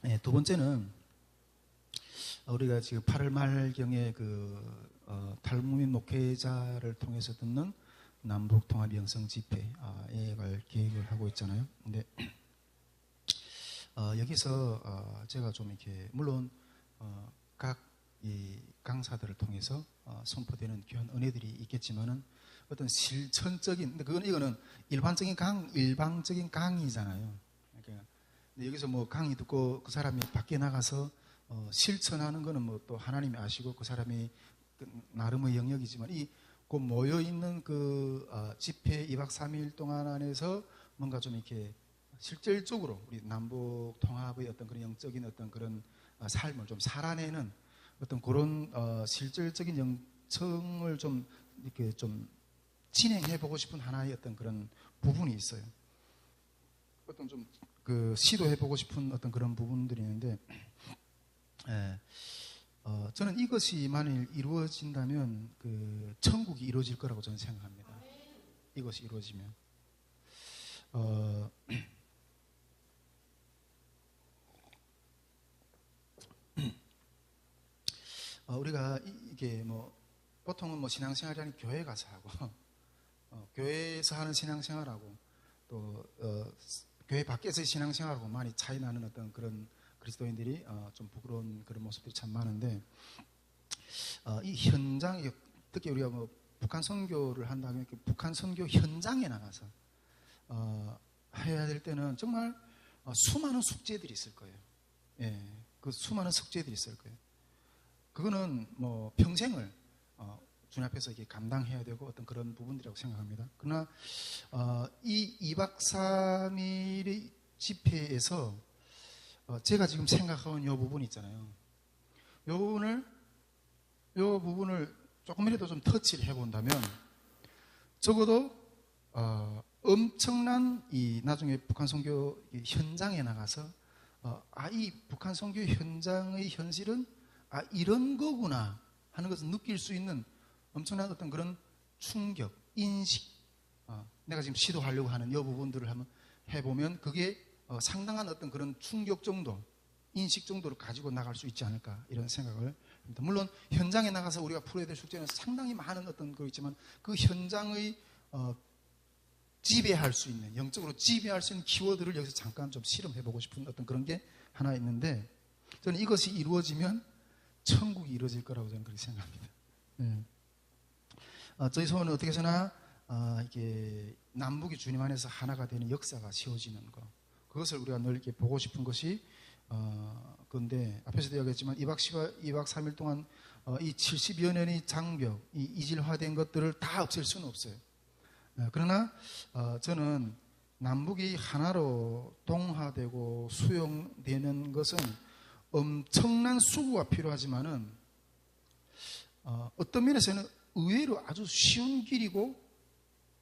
네, 두 번째는 우리가 지금 8월 말경에 탈북민 목회자를 통해서 듣는 남북 통합 영성 집회에 갈 계획을 하고 있잖아요. 근데 여기서 제가 좀 이렇게 물론 각 이 강사들을 통해서 선포되는 귀한 은혜들이 있겠지만은 어떤 실천적인, 근데 이거는 일반적인 강의잖아요. 그러니까 근데 여기서 뭐 강의 듣고 그 사람이 밖에 나가서 실천하는 거는 뭐 또 하나님이 아시고 그 사람이 나름의 영역이지만 그 모여 있는 집회 2박 3일 동안 안에서 뭔가 좀 이렇게 실질적으로 우리 남북 통합의 어떤 그런 영적인 어떤 그런 삶을 좀 살아내는 어떤 그런 실질적인 영성을 좀 이렇게 좀 진행해 보고 싶은 하나의 어떤 그런 부분이 있어요. 어떤 좀 시도해 보고 싶은 어떤 그런 부분들이 있는데, 저는 이것이 만일 이루어진다면 천국이 이루어질 거라고 저는 생각합니다. 이것이 이루어지면. 우리가 이게 뭐 보통은 뭐 신앙생활이라는 교회 가서 하고 교회에서 하는 신앙생활하고 또 교회 밖에서의 신앙생활하고 많이 차이 나는 어떤 그런 그리스도인들이 좀 부끄러운 그런 모습들이 참 많은데, 이 현장, 특히 우리가 뭐 북한 선교를 한다면 북한 선교 현장에 나가서 해야 될 때는 정말 수많은 숙제들이 있을 거예요. 예, 그 수많은 숙제들이 있을 거예요. 그거는 뭐 평생을 주님 앞에서 이게 감당해야 되고 어떤 그런 부분들이라고 생각합니다. 그러나 이 2박 3일의 집회에서 제가 지금 생각하는 이 부분이 있잖아요. 이 부분을 조금이라도 좀 터치를 해본다면 적어도 엄청난 나중에 북한 선교 현장에 나가서 이 북한 선교 현장의 현실은 이런 거구나 하는 것을 느낄 수 있는 엄청난 어떤 그런 충격, 인식, 내가 지금 시도하려고 하는 이 부분들을 한번 해보면 그게 상당한 어떤 그런 충격 정도, 인식 정도를 가지고 나갈 수 있지 않을까 이런 생각을 합니다. 물론 현장에 나가서 우리가 풀어야 될 숙제는 상당히 많은 어떤 거 있지만 그 현장의 지배할 수 있는, 영적으로 지배할 수 있는 키워드를 여기서 잠깐 좀 실험해보고 싶은 어떤 그런 게 하나 있는데, 저는 이것이 이루어지면 천국이 이루어질 거라고 저는 그렇게 생각합니다. 저희 소원은 어떻게 해서나 이게 남북이 주님 안에서 하나가 되는 역사가 세워지는 것, 그것을 우리가 늘 이렇게 보고 싶은 것이 그런데 앞에서도 이야기했지만 2박 3일 동안 이 70여 년의 장벽, 이 이질화된 것들을 다 없앨 수는 없어요. 그러나 저는 남북이 하나로 동화되고 수용되는 것은 엄청난 수고가 필요하지만은 어떤 면에서는 의외로 아주 쉬운 길이고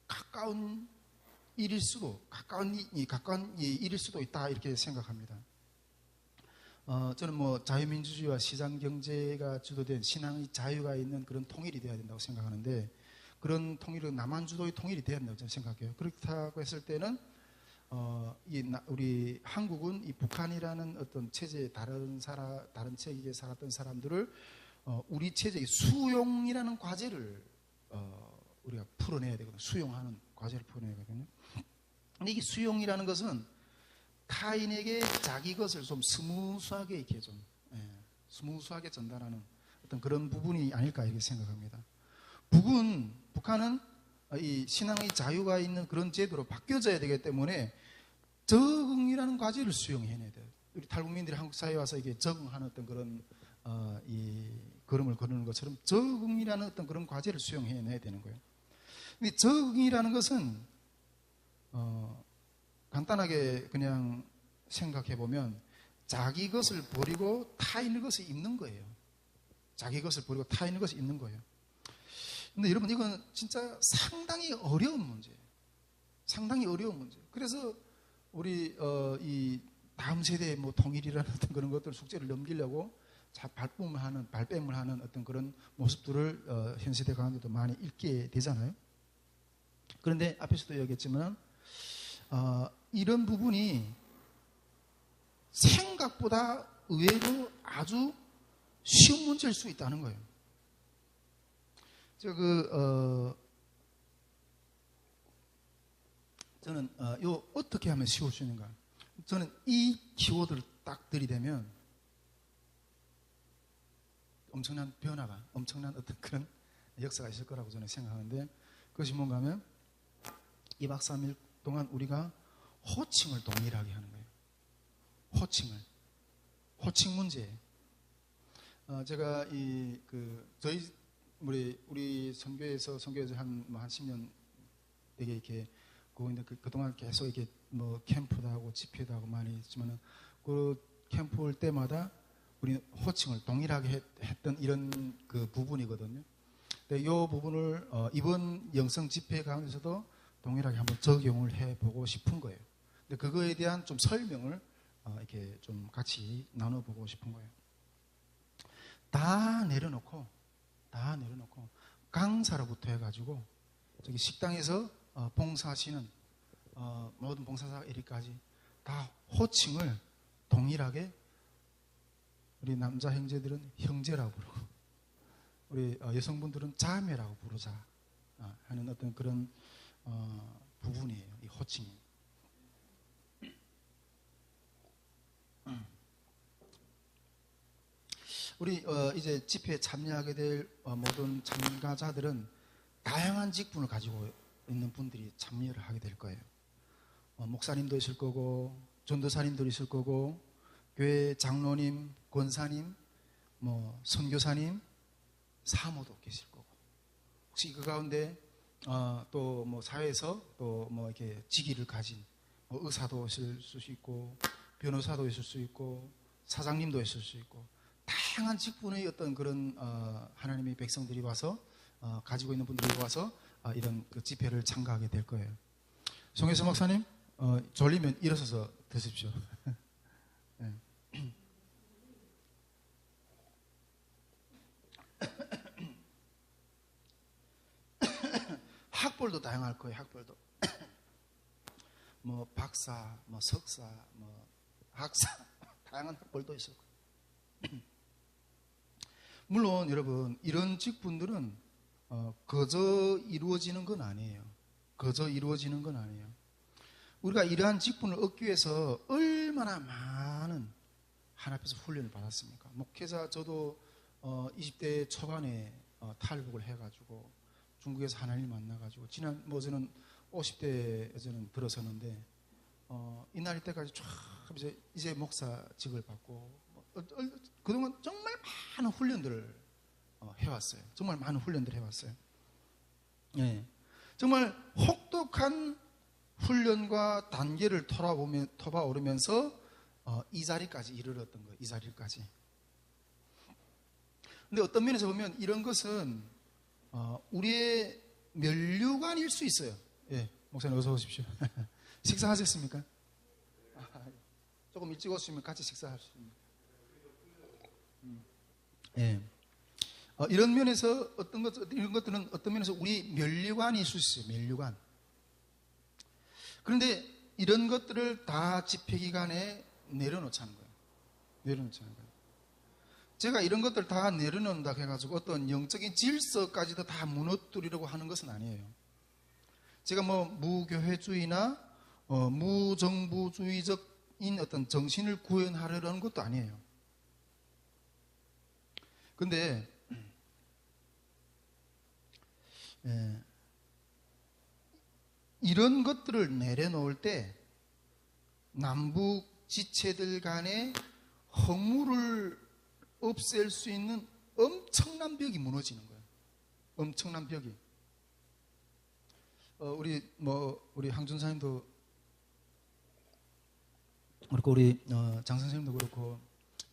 가까운 일일 수도 있다 이렇게 생각합니다. 저는 뭐 자유민주주의와 시장경제가 주도된 신앙의 자유가 있는 그런 통일이 되어야 된다고 생각하는데, 그런 통일은 남한 주도의 통일이 되어야 된다고 저는 생각해요. 그렇다고 했을 때는 우리 한국은 이 북한이라는 어떤 체제에 다른 체제에 살았던 사람들을 우리 체제의 수용이라는 과제를 우리가 풀어내야 되거든요. 수용하는 과제를 풀어내야 되거든요. 근데 이 수용이라는 것은 타인에게 자기 것을 좀 스무스하게 이렇게 스무스하게 전달하는 어떤 그런 부분이 아닐까 이렇게 생각합니다. 북한은 이 신앙의 자유가 있는 그런 제도로 바뀌어져야 되기 때문에 적응이라는 과제를 수용해내야 돼요. 우리 탈북민들이 한국 사회에 와서 이게 적응하는 어떤 그런 이 걸음을 거르는 것처럼 적응이라는 어떤 그런 과제를 수용해내야 되는 거예요. 근데 적응이라는 것은 간단하게 그냥 생각해 보면 자기 것을 버리고 타인의 것을 입는 거예요. 자기 것을 버리고 타인의 것을 입는 거예요. 근데 여러분, 이건 진짜 상당히 어려운 문제예요. 상당히 어려운 문제예요. 그래서 우리 이 다음 세대의 뭐 통일이라는 어떤 그런 것들 숙제를 넘기려고 발뺌을 하는 어떤 그런 모습들을 현 세대 가운데도 많이 읽게 되잖아요. 그런데 앞에서도 얘기했지만 이런 부분이 생각보다 의외로 아주 쉬운 문제일 수 있다는 거예요. 저는 어떻게 하면 쉬울 수 있는가? 저는 이 키워드를 딱 들이대면 엄청난 변화가, 엄청난 어떤 그런 역사가 있을 거라고 저는 생각하는데, 그것이 뭔가 하면 2박 3일 동안 우리가 호칭을 동일하게 하는 거예요. 호칭 문제. 제가 저희 우리 선교에서 한 10년 되게 이렇게 그동안 계속 이렇게 뭐 캠프도 하고 집회도 하고 많이 했지만은 그 캠프 올 때마다 우리는 호칭을 동일하게 했던 이런 그 부분이거든요. 근데 이 부분을 이번 영성 집회 가운데서도 동일하게 한번 적용을 해보고 싶은 거예요. 근데 그거에 대한 좀 설명을 이렇게 좀 같이 나눠보고 싶은 거예요. 다 내려놓고 강사로부터 해가지고 저기 식당에서 봉사하시는 모든 봉사자 이리까지 다 호칭을 동일하게 우리 남자 형제들은 형제라고 부르고 우리 여성분들은 자매라고 부르자 하는 어떤 그런 부분이에요. 이 호칭이. 우리 이제 집회에 참여하게 될 모든 참가자들은 다양한 직분을 가지고 있는 분들이 참여를 하게 될 거예요. 목사님도 있을 거고, 전도사님도 있을 거고, 교회 장로님, 권사님, 뭐 선교사님, 사모도 계실 거고. 혹시 그 가운데 또 뭐 사회에서 또 뭐 이렇게 직위를 가진 의사도 있을 수 있고, 변호사도 있을 수 있고, 사장님도 있을 수 있고, 다양한 직분의 어떤 그런 하나님의 백성들이 와서 가지고 있는 분들이 와서 이런 그 집회를 참가하게 될 거예요. 송혜서 목사님, 졸리면 일어서서 드십시오. 네. 학벌도 다양할 거예요. 학벌도 뭐 박사, 뭐 석사, 뭐 학사, 다양한 학벌도 있을 거예요. 물론 여러분 이런 직분들은 거저 이루어지는 건 아니에요. 우리가 이러한 직분을 얻기 위해서 얼마나 많은 하나님 앞에서 훈련을 받았습니까? 목회자 저도 20대 초반에 탈북을 해가지고 중국에서 하나님을 만나가지고 저는 50대에 저는 들어섰는데 이날 때까지 쫙 이제 목사직을 받고 그동안 정말 많은 훈련들을 해왔어요. 정말 많은 훈련들을 해왔어요. 예, 정말 혹독한 훈련과 단계를 터봐오르면서 이 자리까지 이르렀던 거예요. 이 자리까지. 근데 어떤 면에서 보면 이런 것은 우리의 면류관일 수 있어요. 예, 목사님 어서 오십시오. 식사하셨습니까? 조금 일찍 오시면 같이 식사할 수 있습니다. 예. 이런 면에서 이런 것들은 어떤 면에서 우리 면류관이 있을 수 있어요. 면류관. 그런데 이런 것들을 다 집회 기간에 내려놓자는 거예요. 제가 이런 것들 다 내려놓는다 해가지고 어떤 영적인 질서까지도 다 무너뜨리려고 하는 것은 아니에요. 제가 뭐 무교회주의나 무정부주의적인 어떤 정신을 구현하려는 것도 아니에요. 근데 이런 것들을 내려놓을 때 남북 지체들 간의 허물을 없앨 수 있는 엄청난 벽이 무너지는 거예요. 엄청난 벽이. 우리 항준사님도 그렇고 우리 장 선생님도 그렇고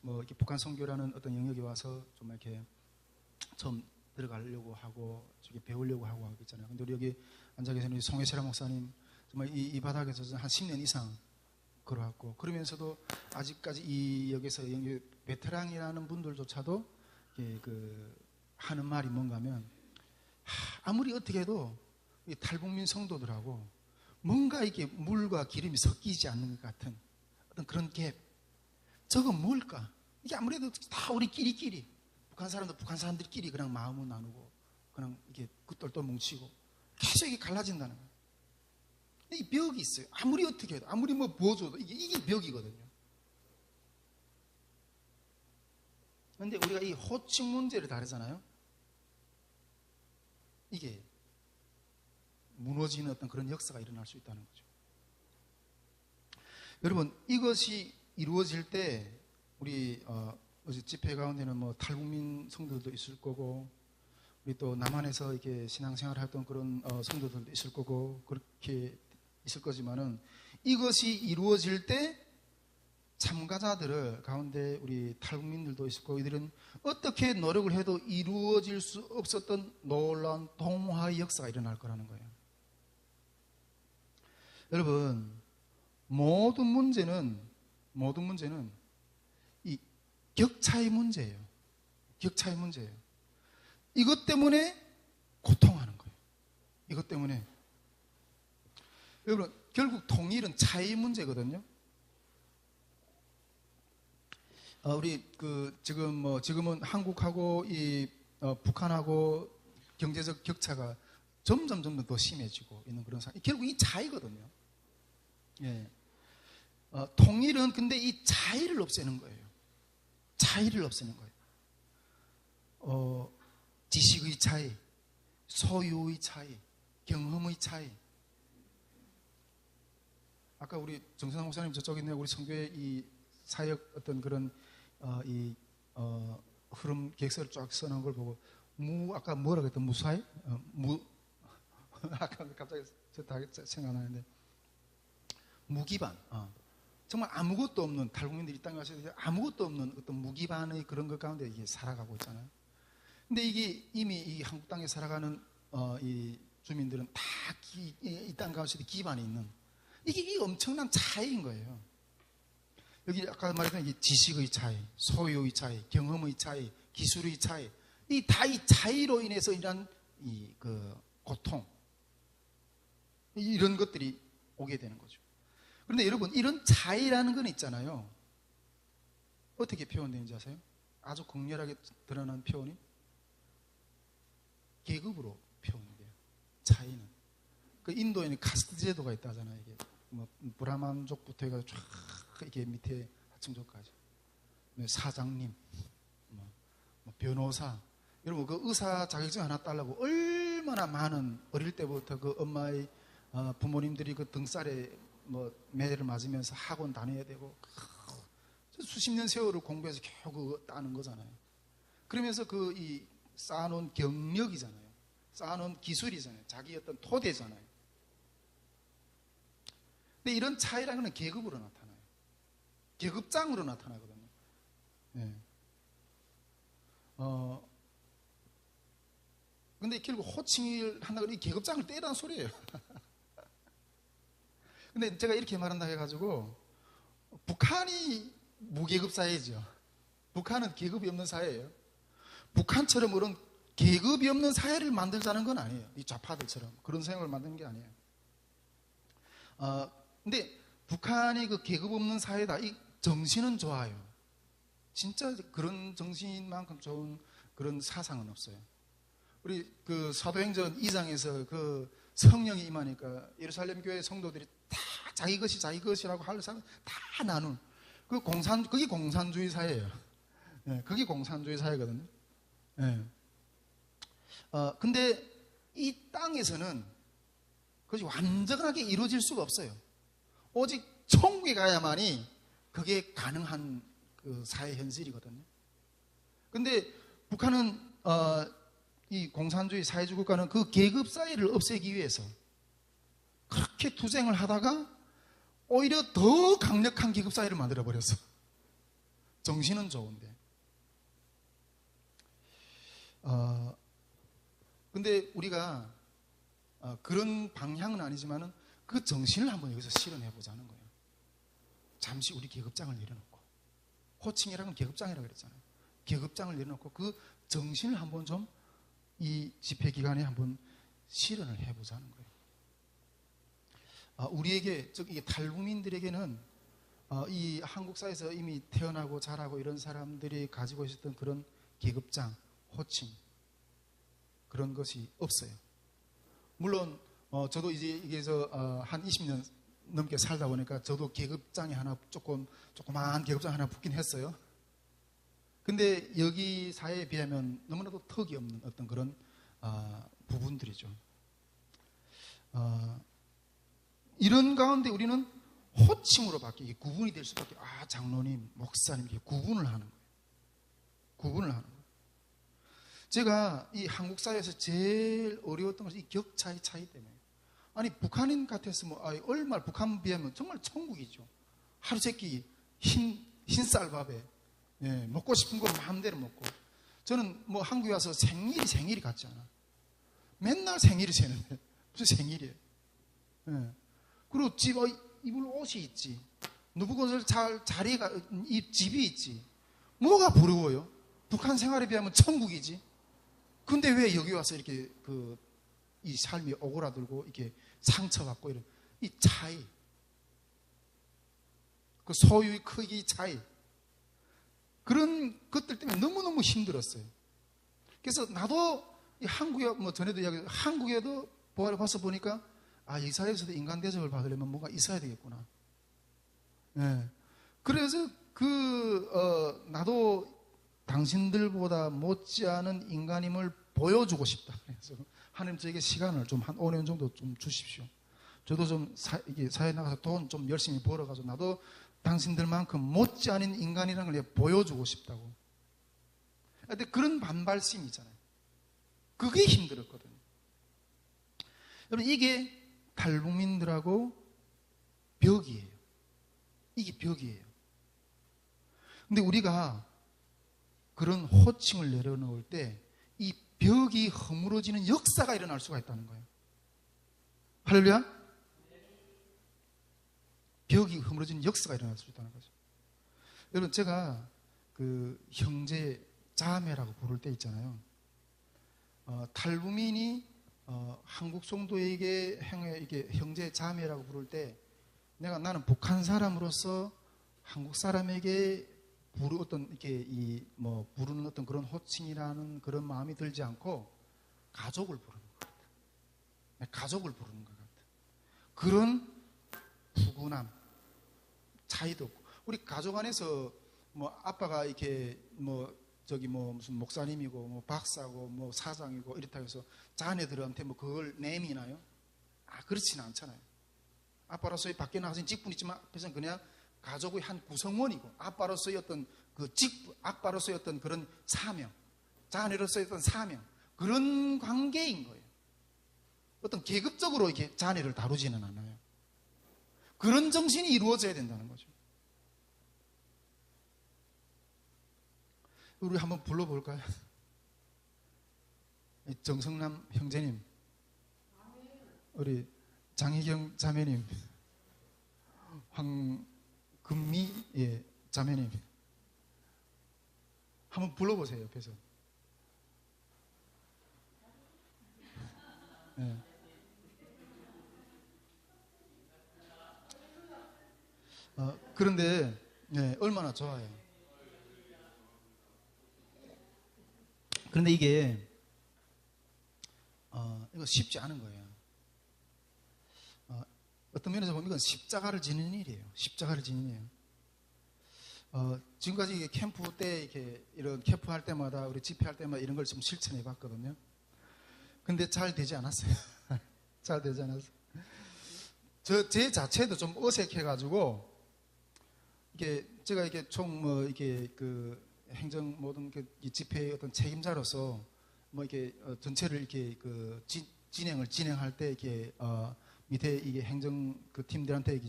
뭐 이렇게 북한 선교라는 어떤 영역에 와서 정말 이렇게 처음 들어가려고 하고 저기 배우려고 하고 있잖아요. 근데 우리 여기 앉아 계시는 송혜세라 목사님 정말 이 바닥에서 한 10년 이상 걸어왔고 그러면서도 아직까지 이 여기서 베테랑이라는 분들조차도 하는 말이 뭔가 하면 아무리 어떻게 해도 이 탈북민 성도들하고 뭔가 이렇게 물과 기름이 섞이지 않는 것 같은 어떤 그런 갭. 저건 뭘까? 이게 아무래도 다 우리끼리 북한 사람도 북한 사람들끼리 그냥 마음을 나누고 그냥 이게 그 똘똘 뭉치고 계속 이게 갈라진다는 거예요. 이 벽이 있어요. 아무리 어떻게 해도 아무리 뭐 보여줘도 이게 벽이거든요. 그런데 우리가 이 호칭 문제를 다루잖아요. 이게 무너지는 어떤 그런 역사가 일어날 수 있다는 거죠. 여러분, 이것이 이루어질 때 우리 어제 집회 가운데는 뭐 탈북민 성도들도 있을 거고, 우리 또 남한에서 이렇게 신앙생활을 했던 그런 성도들도 있을 거고, 그렇게 있을 거지만은 이것이 이루어질 때 참가자들을 가운데 우리 탈북민들도 있을 거고, 이들은 어떻게 노력을 해도 이루어질 수 없었던 놀라운 동화의 역사가 일어날 거라는 거예요. 여러분, 모든 문제는 이 격차의 문제예요. 격차의 문제예요. 이것 때문에 고통하는 거예요. 이것 때문에. 여러분, 결국 통일은 차이의 문제거든요. 우리 지금은 한국하고 북한하고 경제적 격차가 점점 더 심해지고 있는 그런 상황. 결국 이 차이거든요. 예. 통일은 근데 이 차이를 없애는 거예요. 차이를 없애는 거예요. 지식의 차이, 소유의 차이, 경험의 차이. 아까 우리 정선환 목사님 저쪽에 있네요. 우리 성교의 이 사역 어떤 그런 흐름 계획서를 쫙 써놓은 걸 보고 아까 뭐라고 했던 무사히? 아까 갑자기 생각나는데 무기반. 정말 아무것도 없는 탈북민들이 이 땅에 와서 아무것도 없는 어떤 무기반의 그런 것 가운데 이게 살아가고 있잖아요. 근데 이게 이미 이 한국 땅에 살아가는 이 주민들은 다 이 땅 가운데 기반이 있는 이게 엄청난 차이인 거예요. 여기 아까 말했던 이 지식의 차이, 소유의 차이, 경험의 차이, 기술의 차이, 이 차이로 인해서 이런 고통, 이런 것들이 오게 되는 거죠. 그런데 여러분, 이런 차이라는 건 있잖아요. 어떻게 표현되는지 아세요? 아주 극렬하게 드러나는 표현이 계급으로 표현돼요. 차이는. 그 인도에는 카스트 제도가 있다잖아요. 이게 뭐 브라만족부터 해가지고 쫙 이렇게 밑에 하층족까지. 사장님, 뭐 변호사. 여러분, 그 의사 자격증 하나 따려고 얼마나 많은 어릴 때부터 그 엄마의 부모님들이 그 등살에 뭐 매를 맞으면서 학원 다녀야 되고 수십 년 세월을 공부해서 겨우 그거 따는 거잖아요. 그러면서 이 쌓아놓은 경력이잖아요. 쌓아놓은 기술이잖아요. 자기 어떤 토대잖아요. 근데 이런 차이라는 건 계급으로 나타나요. 계급장으로 나타나거든요. 네. 근데 결국 호칭을 한다고 이 계급장을 떼라는 소리예요. 근데 제가 이렇게 말한다 해가지고 북한이 무계급 사회죠. 북한은 계급이 없는 사회예요. 북한처럼 그런 계급이 없는 사회를 만들자는 건 아니에요. 이 좌파들처럼 그런 생각을 만드는 게 아니에요. 근데 북한이 그 계급 없는 사회다. 이 정신은 좋아요. 진짜 그런 정신만큼 좋은 그런 사상은 없어요. 우리 그 사도행전 2장에서 그 성령이 임하니까 예루살렘 교회 성도들이 다 자기 것이라고 할 사람 다 나눈 그게 공산주의 사회예요. 네, 그게 공산주의 사회거든요. 네. 근데 이 땅에서는 그것이 완전하게 이루어질 수가 없어요. 오직 천국에 가야만이 그게 가능한 그 사회 현실이거든요. 근데 북한은 이 공산주의 사회주의 국가는 그 계급 사회를 없애기 위해서 그렇게 투쟁을 하다가 오히려 더 강력한 계급 사회를 만들어 버렸어. 정신은 좋은데. 근데 우리가 그런 방향은 아니지만은 그 정신을 한번 여기서 실현해 보자는 거예요. 잠시 우리 계급장을 내려놓고, 호칭이라는 계급장이라고 그랬잖아요. 계급장을 내려놓고 그 정신을 한번 좀 이 집회 기간에 한번 실현을 해 보자는 거예요. 우리에게, 즉 이게 탈북민들에게는 이 한국 사회에서 이미 태어나고 자라고 이런 사람들이 가지고 있었던 그런 계급장, 호칭 그런 것이 없어요. 물론 저도 이제 여기서 한 20년 넘게 살다 보니까 저도 계급장이 하나 조그마한 계급장 하나 붙긴 했어요. 근데 여기 사회에 비하면 너무나도 턱이 없는 어떤 그런 부분들이죠. 이런 가운데 우리는 호칭으로밖에 구분이 될 수밖에, 장로님, 목사님, 이렇게 구분을 하는 거예요. 구분을 하는 거예요. 제가 이 한국 사회에서 제일 어려웠던 것이 이 격차의 차이 때문에. 아니, 북한인 같았으면, 얼마나 북한 비하면 정말 천국이죠. 하루 세끼 흰쌀밥에, 예, 먹고 싶은 거 마음대로 먹고. 저는 뭐 한국에 와서 생일이 같지 않아. 맨날 생일이 새는데, 무슨 생일이에요. 예. 그리고 입을 옷이 있지. 누구 것을 자리가, 이 집이 있지. 뭐가 부러워요? 북한 생활에 비하면 천국이지. 근데 왜 여기 와서 이렇게 이 삶이 오그라들고 이렇게 상처받고 이런 이 차이, 그 소유의 크기 차이, 그런 것들 때문에 너무너무 힘들었어요. 그래서 나도 이 한국에 뭐 전에도 이야기, 한국에도 와서 보니까 이 사회에서도 인간 대접을 받으려면 뭔가 있어야 되겠구나. 예. 그래서 나도 당신들보다 못지않은 인간임을 보여주고 싶다. 그래서 하나님 저에게 시간을 좀 한 5년 정도 좀 주십시오. 저도 좀 사회에 나가서 돈 좀 열심히 벌어가지고 나도 당신들만큼 못지않은 인간이라는 걸 보여주고 싶다고. 근데 그런 반발심이 있잖아요. 그게 힘들었거든요. 여러분, 이게 탈북민들하고 벽이에요. 이게 벽이에요. 근데 우리가 그런 호칭을 내려놓을 때 이 벽이 허물어지는 역사가 일어날 수가 있다는 거예요. 할렐루야? 벽이 허물어지는 역사가 일어날 수 있다는 거죠. 여러분, 제가 형제 자매라고 부를 때 있잖아요. 탈북민이 한국 성도에게 이게 형제 자매라고 부를 때 나는 북한 사람으로서 한국 사람에게 부르는 어떤 그런 호칭이라는 그런 마음이 들지 않고 가족을 부르는 것 같아. 가족을 부르는 것 같아. 그런 푸근함, 차이도 없고. 우리 가족 안에서 뭐 아빠가 이렇게 무슨 목사님이고 뭐 박사고 뭐 사장이고 이렇다 해서 자녀들한테 뭐 그걸 내미나요? 그렇지는 않잖아요. 아빠로서의 밖에 나가서 직분 있지만 앞에서는 그냥 가족의 한 구성원이고 아빠로서의 어떤 아빠로서의 어떤 그런 사명, 자녀로서의 어떤 사명, 그런 관계인 거예요. 어떤 계급적으로 이렇게 자녀를 다루지는 않아요. 그런 정신이 이루어져야 된다는 거죠. 우리 한번 불러볼까요? 정성남 형제님, 우리 장희경 자매님, 황금미 자매님, 한번 불러보세요. 옆에서. 네. 그런데 얼마나 좋아요. 그런데 이게 이거 쉽지 않은 거예요. 어떤 면에서 보면 이건 십자가를 지는 일이에요. 십자가를 지는 일이에요. 지금까지 캠프 때 이런 캠프 할 때마다 우리 집회할 때마다 이런 걸 좀 실천해 봤거든요. 근데 잘 되지 않았어요. 잘 되지 않았어요. 제 자체도 좀 어색해가지고 제가 행정 모든 집회의 어떤 책임자로서 전체를 진행할 때 밑에 행정 팀들한테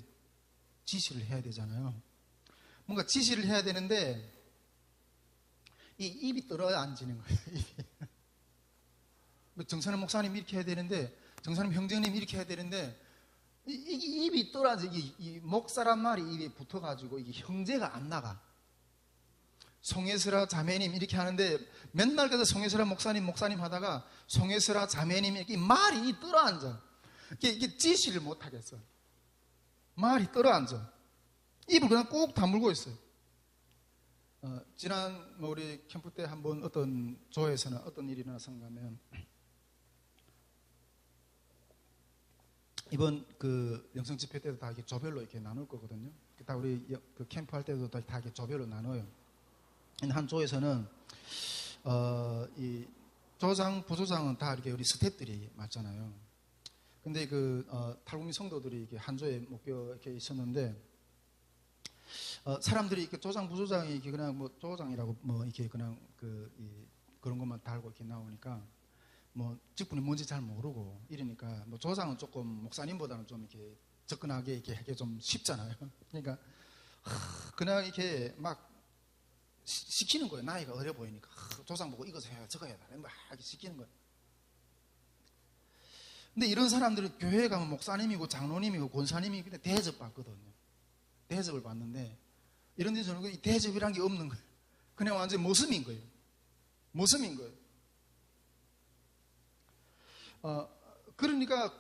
지시를 해야 되잖아요. 뭔가 지시를 해야 되는데 이 입이 떨어야 안 지는 거예요. 정선영 목사님 이렇게 해야 되는데, 정선영 형제님 이렇게 해야 되는데, 입이 떨어져. 이 목사란 말이 입에 붙어가지고 이게 형제가 안 나가. 송혜슬아 자매님 이렇게 하는데 맨날 가서 송혜슬아 목사님 하다가 송혜슬아 자매님 이렇게 말이 떨어앉아. 이게 지시를 못 하겠어. 말이 떨어앉아. 입을 그냥 꼭 다물고 있어요. 지난 우리 캠프 때 한번 어떤 조에서는 어떤 일이 일어났는가 하면, 이번 그 영성 집회 때도 다 이렇게 조별로 이렇게 나눌 거거든요. 다 우리 그 캠프 할 때도 다 이렇게 조별로 나눠요. 한 조에서는 이 조장, 부조장은 다 이렇게 우리 스태프들이 맞잖아요. 근데 그 탈북민 성도들이 이렇게 한 조에 목표 이렇게 있었는데, 사람들이 이렇게 조장, 부조장이 이렇게 그냥 뭐 조장이라고 뭐 이렇게 그냥 그런 것만 달고 이렇게 나오니까 뭐 직분이 뭔지 잘 모르고 이러니까, 뭐 조장은 조금 목사님보다는 좀 이렇게 접근하게 이렇게 하기 좀 쉽잖아요. 그러니까 그냥 이렇게 막 시키는 거예요. 나이가 어려 보이니까 조장 보고 이거 해야 저거 해야 막 이렇게 시키는 거예요. 근데 이런 사람들은 교회에 가면 목사님이고 장로님이고 권사님이 그냥 대접 받거든요. 대접을 받는데, 이런 데서는 이 대접이란 게 없는 거예요. 그냥 완전 모습인 거예요. 모습인 거예요. 그러니까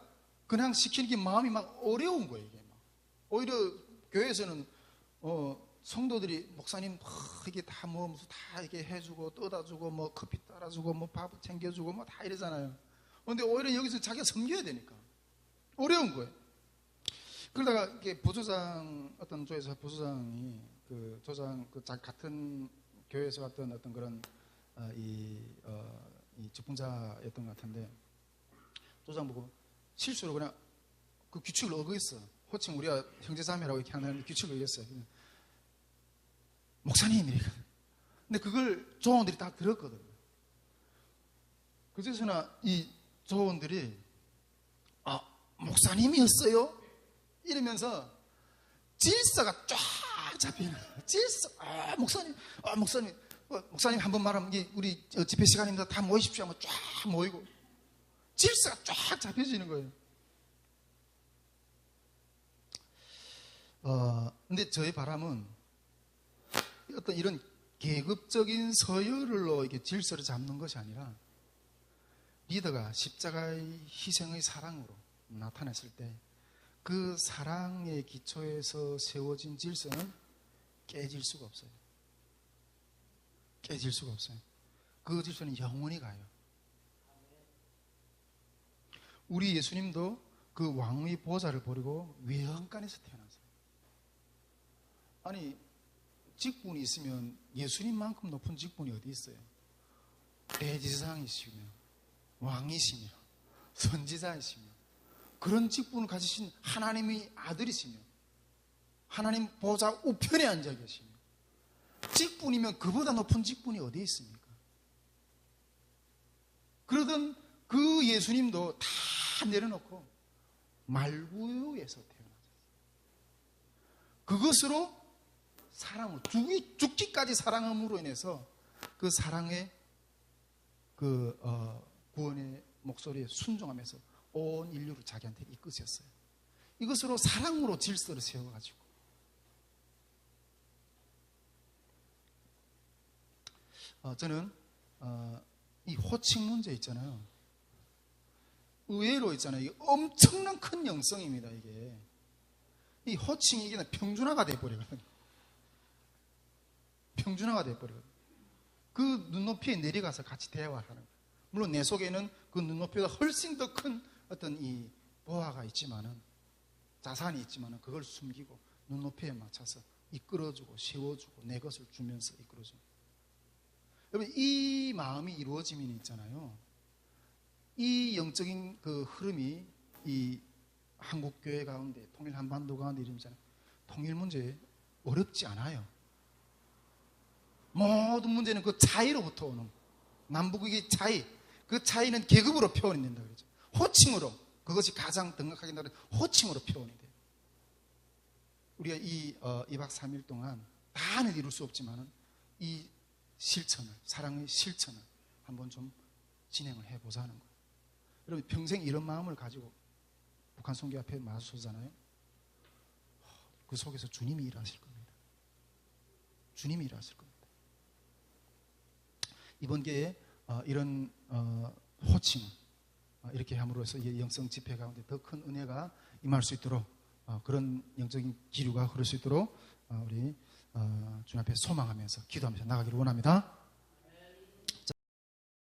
그냥 시키는 게 마음이 막 어려운 거예요. 이게 막. 오히려 교회에서는 성도들이 목사님 이게 다 뭐 무슨 다 이렇게 해주고 떠다주고 뭐 커피 따라주고 뭐 밥 챙겨주고 뭐 다 이러잖아요. 그런데 오히려 여기서 자기가 섬겨야 되니까 어려운 거예요. 그러다가 이게 부조장, 어떤 조에서 부조장이 그 조장 같은 교회에서 왔던 어떤 그런 이 직분자였던 것 같은데, 조장 보고 실수로 그냥 그 규칙을 어겼어. 호칭 우리가 형제자매라고 이렇게 하는 규칙을 어겼어요. 목사님 이래. 근데 그걸 조원들이 다 들었거든요. 그제서나 이 조원들이 목사님이었어요? 이러면서 질서가 쫙 잡히는 거예요. 질서. 목사님 한 번 말하면 우리 집회 시간입니다. 다 모이십시오 하면 쫙 모이고 질서가 쫙 잡혀지는 거예요. 근데 저의 바람은 어떤 이런 계급적인 서열로 이렇게 질서를 잡는 것이 아니라, 리더가 십자가의 희생의 사랑으로 나타났을 때 그 사랑의 기초에서 세워진 질서는 깨질 수가 없어요. 깨질 수가 없어요. 그 질서는 영원히 가요. 우리 예수님도 그 왕의 보좌를 버리고 외양간에서 태어났어요. 아니, 직분이 있으면 예수님만큼 높은 직분이 어디 있어요? 대제사장이시며 왕이시며 선지자이시며 그런 직분을 가지신 하나님의 아들이시며 하나님 보좌 우편에 앉아 계시며, 직분이면 그보다 높은 직분이 어디 있습니까? 그러던 그 예수님도 다 내려놓고 말구유에서 태어나셨어요. 그것으로 사랑을 죽기까지 사랑함으로 인해서 그 사랑의 그 구원의 목소리에 순종하면서 온 인류를 자기한테 이끄셨어요. 이것으로 사랑으로 질서를 세워가지고, 저는 이 호칭 문제 있잖아요. 의외로 있잖아요. 이게 엄청난 큰 영성입니다. 이게 이 호칭이 이게 평준화가 돼버리거든요. 평준화가 돼버리거든요. 그 눈높이에 내려가서 같이 대화를 하는 거예요. 물론 내 속에는 그 눈높이보다 훨씬 더 큰 어떤 이 보화가 있지만은, 자산이 있지만은 그걸 숨기고 눈높이에 맞춰서 이끌어주고 세워주고 내 것을 주면서 이끌어주고. 여러분, 이 마음이 이루어지면 있잖아요. 이 영적인 그 흐름이 이 한국교회 가운데, 통일 한반도 가운데 이러잖아요. 통일 문제 어렵지 않아요. 모든 문제는 그 차이로부터 오는, 남북의 차이, 그 차이는 계급으로 표현이 된다 그러죠. 호칭으로, 그것이 가장 등극하게 나는 호칭으로 표현이 돼요. 우리가 이 2박 3일 동안 다는 이룰 수 없지만은 이 실천을, 사랑의 실천을 한번 좀 진행을 해보자는 거예요. 여러분, 평생 이런 마음을 가지고 북한 선교 앞에 나서잖아요. 그 속에서 주님이 일하실 겁니다. 주님이 일하실 겁니다. 이번 기회에 이런 호칭 이렇게 함으로써 이 영성 집회 가운데 더 큰 은혜가 임할 수 있도록, 그런 영적인 기류가 흐를 수 있도록 우리 주님 앞에 소망하면서 기도하면서 나가기를 원합니다.